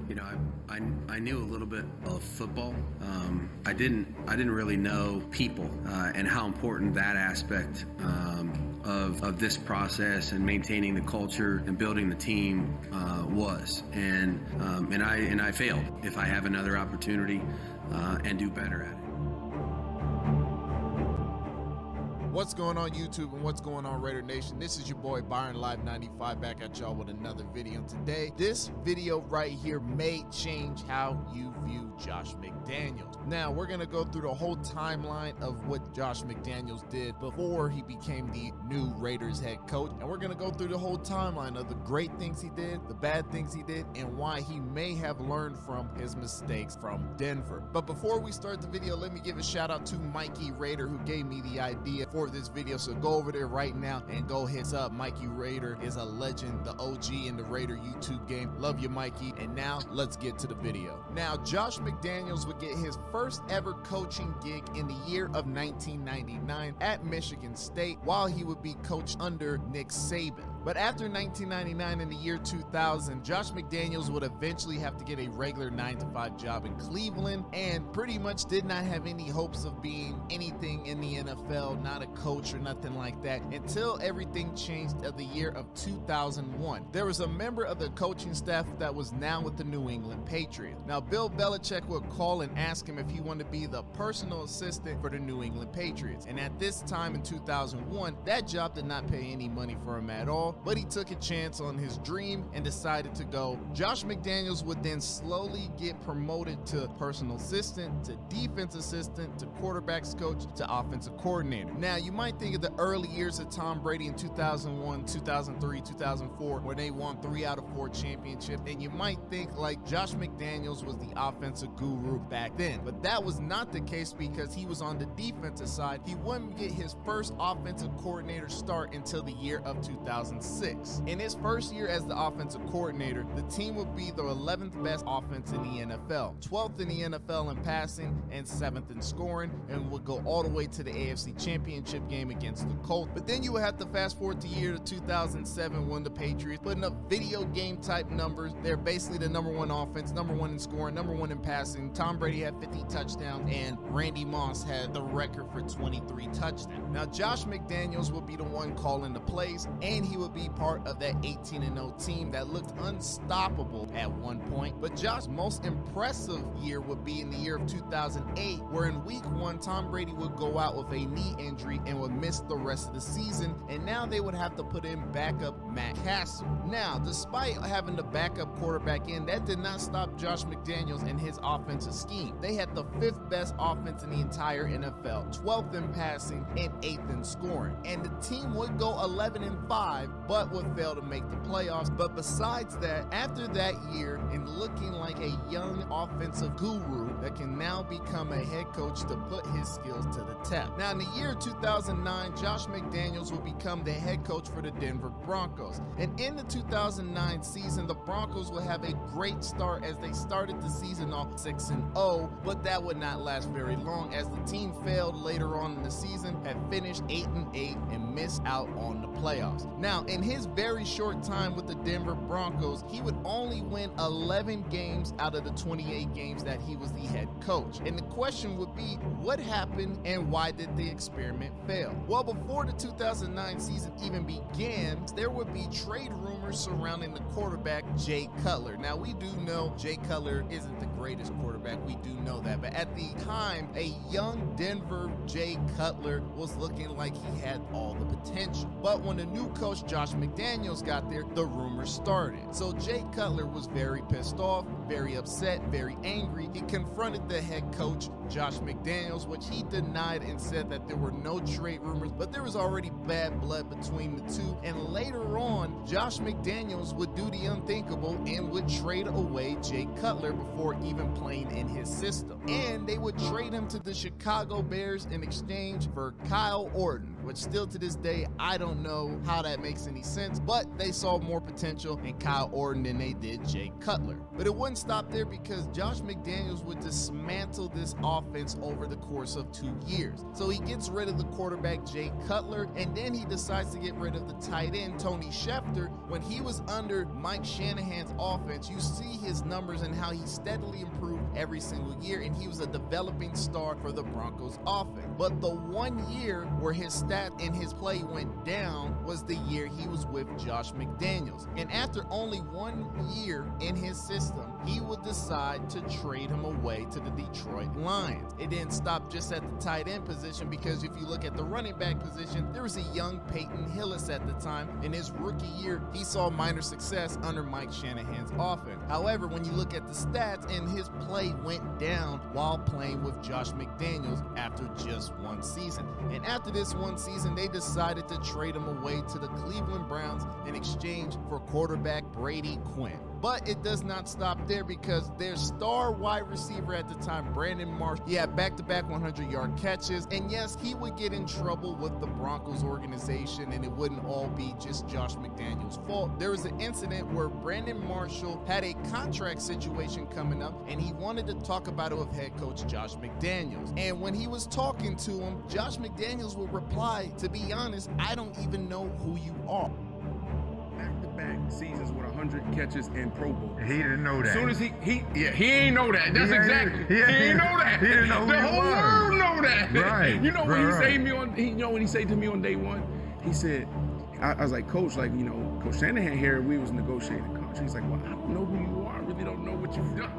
You know, I knew a little bit of football. I didn't really know people and how important that aspect of this process and maintaining the culture and building the team was. And I failed. If I have another opportunity and do better at it. What's going on YouTube and what's going on Raider Nation? This is your boy Byron Live 95 back at y'all with another video. Today, this video right here may change how you view Josh McDaniels. Now, we're going to go through the whole timeline of what Josh McDaniels did before he became the new Raiders head coach. And we're going to go through the whole timeline of the great things he did, the bad things he did, and why he may have learned from his mistakes from Denver. But before we start the video, let me give a shout out to Mikey Raider who gave me the idea for this video. So go over there right now and go hit up. Mikey Raider is a legend, the OG in the Raider YouTube game. Love you, Mikey. And now let's get to the video. Now, Josh McDaniels would get his first ever coaching gig in the year of 1999 at Michigan State while he would be coached under Nick Saban. But after 1999 in the year 2000, Josh McDaniels would eventually have to get a regular 9-to-5 job in Cleveland and pretty much did not have any hopes of being anything in the NFL, not a coach or nothing like that, until everything changed of the year of 2001. There was a member of the coaching staff that was now with the New England Patriots. Now, Bill Belichick would call and ask him if he wanted to be the personal assistant for the New England Patriots. And at this time in 2001, that job did not pay any money for him at all, but he took a chance on his dream and decided to go. Josh McDaniels would then slowly get promoted to personal assistant, to defense assistant, to quarterbacks coach, to offensive coordinator. Now, you might think of the early years of Tom Brady in 2001, 2003, 2004, where they won 3 out of 4 championships, and you might think like Josh McDaniels was the offensive guru back then. But that was not the case because he was on the defensive side. He wouldn't get his first offensive coordinator start until the year of 2006. In his first year as the offensive coordinator, the team would be the 11th best offense in the NFL, 12th in the NFL in passing, and 7th in scoring, and would go all the way to the AFC Championship game against the Colts. But then you would have to fast forward to year 2007 when the Patriots putting up video game type numbers. They're basically the #1 offense, #1 in scoring, #1 in passing. Tom Brady had 50 touchdowns and Randy Moss had the record for 23 touchdowns. Now, Josh McDaniels would be the one calling the plays, and he would be part of that 18-0 team that looked unstoppable at one point. But Josh's most impressive year would be in the year of 2008, where in week 1, Tom Brady would go out with a knee injury and would miss the rest of the season, and now they would have to put in backup Matt Castle. Now, despite having the backup quarterback in, that did not stop Josh McDaniels and his offensive scheme. They had the 5th best offense in the entire NFL, 12th in passing, and 8th in scoring. And the team would go 11-5, but would fail to make the playoffs. But besides that, after that year, and looking like a young offensive guru that can now become a head coach to put his skills to the test. Now, in the year 2009, Josh McDaniels will become the head coach for the Denver Broncos. And in the 2009 season, the Broncos will have a great start as they started the season off 6-0, but that would not last very long as the team failed later on in the season, had finished 8-8 and missed out on the playoffs. Now, in his very short time with the Denver Broncos, he would only win 11 games out of the 28 games that he was the head coach. And the question would be, what happened and why did the experiment fail? Well, before the 2009 season even began, there would be trade rumors surrounding the quarterback, Jay Cutler. Now, we do know Jay Cutler isn't the greatest quarterback. We do know that. But at the time, a young Denver Jay Cutler was looking like he had all the potential. But when the new coach, Josh McDaniels, got there, the rumors started. So Jay Cutler was very pissed off, very upset, very angry. He confronted the head coach, Josh McDaniels, which he denied and said that there were no trade rumors, but there was already bad blood between the two. And later on, Josh McDaniels would do the unthinkable and would trade away Jay Cutler before even playing in his system. And they would trade him to the Chicago Bears in exchange for Kyle Orton, which still to this day, I don't know how that makes any sense, but they saw more potential in Kyle Orton than they did Jay Cutler. But it wouldn't stop there because Josh McDaniels would dismantle this offense offense over the course of 2 years. So he gets rid of the quarterback Jay Cutler, and then he decides to get rid of the tight end Tony Schefter. When he was under Mike Shanahan's offense, you see his numbers and how he steadily improved every single year, and he was a developing star for the Broncos offense. But the 1 year where his stat and his play went down was the year he was with Josh McDaniels. And after only 1 year in his system, he would decide to trade him away to the Detroit Lions. It didn't stop just at the tight end position, because if you look at the running back position, there was a young Peyton Hillis at the time. In his rookie year, he saw minor success under Mike Shanahan's offense. However, when you look at the stats, and his play went down while playing with Josh McDaniels after just 1 season. And after this 1 season, they decided to trade him away to the Cleveland Browns in exchange for quarterback Brady Quinn. But it does not stop there, because their star wide receiver at the time, Brandon Marshall, he had back-to-back 100-yard catches. And yes, he would get in trouble with the Broncos organization, and it wouldn't all be just Josh McDaniels' fault. There was an incident where Brandon Marshall had a contract situation coming up, and he wanted to talk about it with head coach Josh McDaniels. And when he was talking to him, Josh McDaniels would reply, "To be honest, I don't even know who you are." Back seasons with 100 catches and Pro Bowl. He didn't know that. As soon as he ain't know that. That's exactly. He ain't know that. He didn't know who the he whole was. world know that. Right. You know when right. when he said to me on day one, he said, I was like, Coach, like, you know, Coach Shanahan here, we was negotiating, Coach. He's like, well, I don't know who you are. I really don't know what you've done.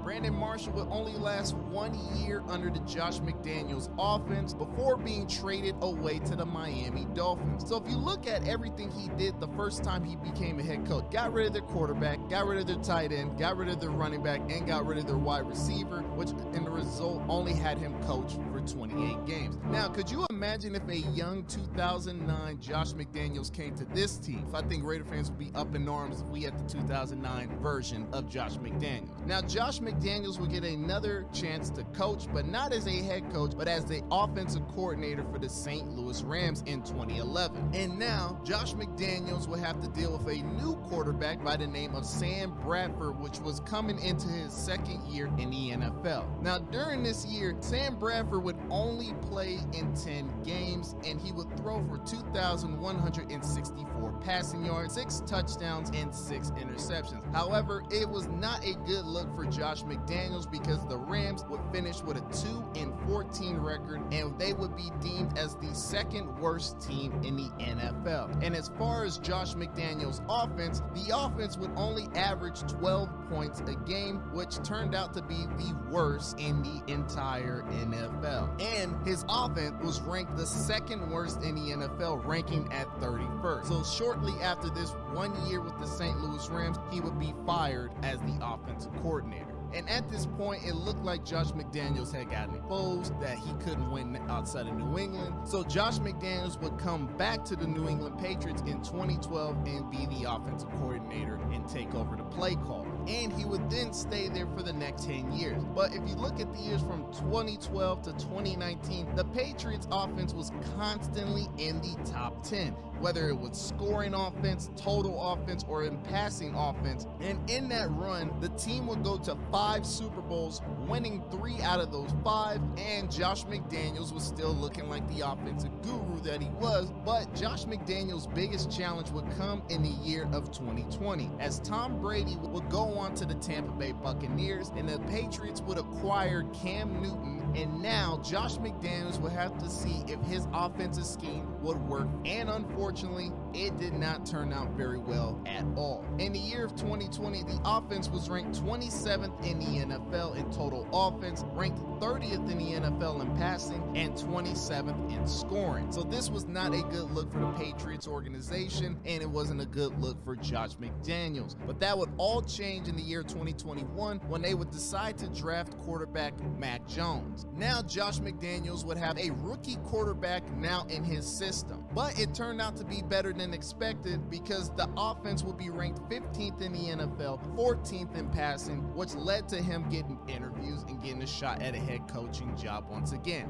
Brandon Marshall would only last 1 year under the Josh McDaniels offense before being traded away to the Miami Dolphins. So if you look at everything he did the first time he became a head coach, got rid of their quarterback, got rid of their tight end, got rid of their running back, and got rid of their wide receiver, which in the result only had him coach for 28 games. Now, could you imagine if a young 2009 Josh McDaniels came to this team? I think Raider fans would be up in arms if we had the 2009 version of Josh McDaniels. Now, Josh McDaniels would get another chance to coach, but not as a head coach, but as the offensive coordinator for the St. Louis Rams in 2011. And now, Josh McDaniels would have to deal with a new quarterback by the name of Sam Bradford, which was coming into his second year in the NFL. Now, during this year, Sam Bradford would only play in 10 games, and he would throw for 2,164 passing yards, 6 touchdowns, and 6 interceptions. However, it was not a good look for Josh McDaniels, because the Rams would finish with a 2-14 record, and they would be deemed as the second worst team in the NFL. And as far as Josh McDaniels' offense, the offense would only average 12 points a game, which turned out to be the worst in the entire NFL. And his offense was ranked the second worst in the NFL, ranking at 31st. So shortly after this 1 year with the St. Louis Rams, he would be fired as the offensive coordinator. And at this point, it looked like Josh McDaniels had gotten exposed, that he couldn't win outside of New England. So Josh McDaniels would come back to the New England Patriots in 2012 and be the offensive coordinator and take over the play call. And he would then stay there for the next 10 years. But if you look at the years from 2012 to 2019, the Patriots offense was constantly in the top 10, whether it was scoring offense, total offense, or in passing offense. And in that run, the team would go to 5 Super Bowls, winning 3 out of those 5, and Josh McDaniels was still looking like the offensive guru that he was. But Josh McDaniels' biggest challenge would come in the year of 2020, as Tom Brady would go on to the Tampa Bay Buccaneers, and the Patriots would acquire Cam Newton, and now Josh McDaniels would have to see if his offensive scheme would work, and unfortunately, it did not turn out very well at all. In the year of 2020, the offense was ranked 27th in the NFL in total offense, ranked 30th in the NFL in passing, and 27th in scoring. So this was not a good look for the Patriots organization, and it wasn't a good look for Josh McDaniels. But that would all change in the year 2021 when they would decide to draft quarterback Mac Jones. Now Josh McDaniels would have a rookie quarterback now in his system, but it turned out to be better than expected, because the offense would be ranked 15th in the NFL, 14th in passing, which led to him getting interviews and getting a shot at a head coaching job once again.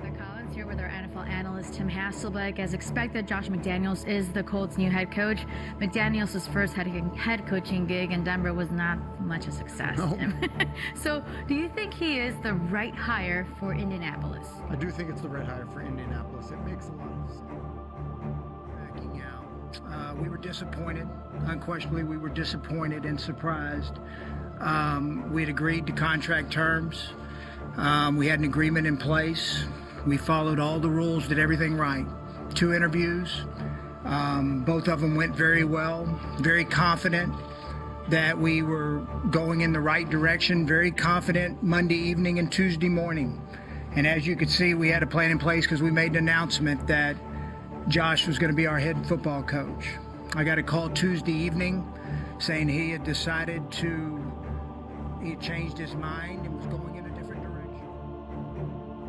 Collins here with our NFL analyst Tim Hasselbeck. As expected, Josh McDaniels is the Colts' new head coach. McDaniels' first head coaching gig in Denver was not much a success. No. So, do you think he is the right hire for Indianapolis? I do think it's the right hire for Indianapolis. It makes a lot of sense. Backing out. We were disappointed. Unquestionably, we were disappointed and surprised. We had agreed to contract terms. We had an agreement in place. We followed all the rules, did everything right. 2 interviews. Both of them went very well. Very confident that we were going in the right direction. Very confident Monday evening and Tuesday morning. And as you could see, we had a plan in place because we made an announcement that Josh was going to be our head football coach. I got a call Tuesday evening saying he had changed his mind and was going in a different direction.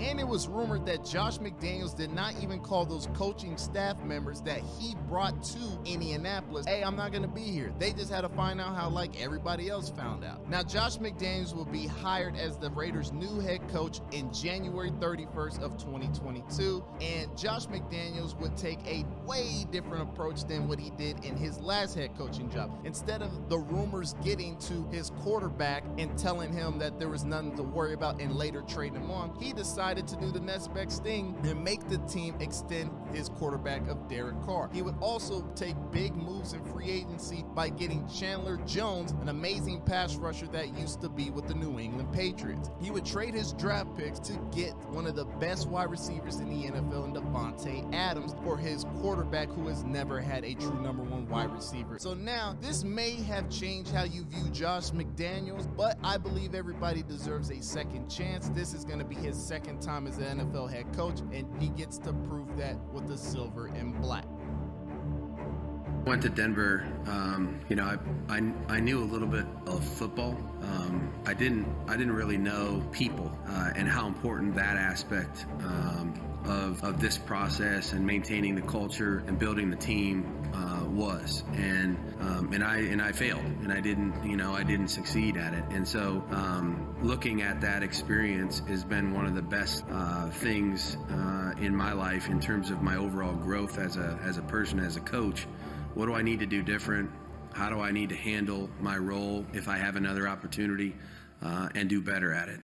And it was rumored that Josh McDaniels did not even call those coaching staff members that he brought to Indianapolis, hey, I'm not going to be here. They just had to find out how like everybody else found out. Now, Josh McDaniels will be hired as the Raiders' new head coach in January 31st of 2022. And Josh McDaniels would take a way different approach than what he did in his last head coaching job. Instead of the rumors getting to his quarterback and telling him that there was nothing to worry about and later trading him on, he decided to do the next best thing and make the team extend his quarterback of Derek Carr. He would also take big moves in free agency by getting Chandler Jones, an amazing pass rusher that used to be with the New England Patriots. He would trade his draft picks to get one of the best wide receivers in the NFL in Devontae Adams for his quarterback who has never had a true number 1 wide receiver. So now this may have changed how you view Josh McDaniels, but I believe everybody deserves a second chance. This is going to be his second time as an NFL head coach, and he gets to prove that with the silver and black. Went to Denver. I knew a little bit of football. I didn't really know people and how important that aspect of this process and maintaining the culture and building the team was. And I failed, and I didn't succeed at it. And so looking at that experience has been one of the best things in my life in terms of my overall growth as a person, as a coach. What do I need to do different? How do I need to handle my role if I have another opportunity and do better at it?